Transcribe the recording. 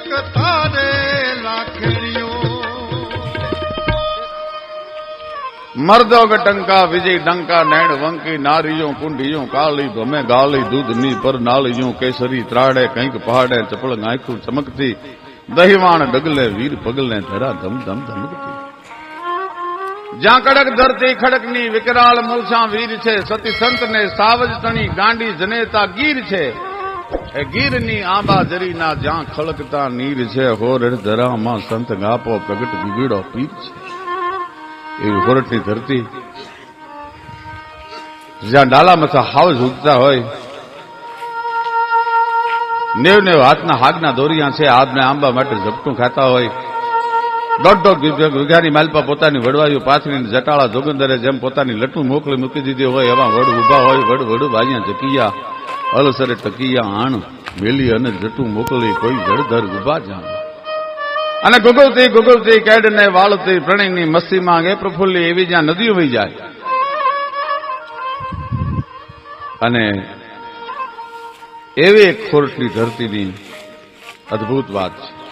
તારે લાખડીઓ मर्दों का टंका विजय डंका नैण वंकी नारियों कुंडियों काली भमे गाली दूधनी पर नालियों केसरी त्राड़े कंक पहाड़े चपड़ आंखों चमकती दहीवाण डगले वीर पगले धरा धम धम धमकती ज्या कड़क धरती खड़कनी विकराल मूछा वीर छे सती संत ने सावज तणी गांडी जनेता गीर छे ગીરની આંબા જરીના જ્યાં ખળકતા નીર છે હોરડ ધરામાં સંત ગાપો પ્રગટ બીગડો પીર છે એવી હોરડની ધરતી જ્યાં ડાલા મથા હાવજ ઉગતા હોય નેવ હાથના હાગના દોરિયા છે આબને આંબા માટે ઝપટું ખાતા હોય દોઢ વીઘાની માલપા પોતાની વડવાયું પાથરીને જટાળા જોગંદરે જેમ પોતાની લટું મોકલી મૂકી દીધી હોય એવા વડ ઉભા હોય વડ ભાજ્યા જકિયા અલસરે ટકિયા આણ મેલી અને જટું મોકલી કોઈ જળધર ઉભા જાણ અને ગુગલતી કેડને વાળતી પ્રણયની મસ્તી માંગે પ્રફુલ્લી એવી જ્યાં નદીઓ વહી જાય અને એવી એક ખોરટની ધરતીની અદભુત વાત છે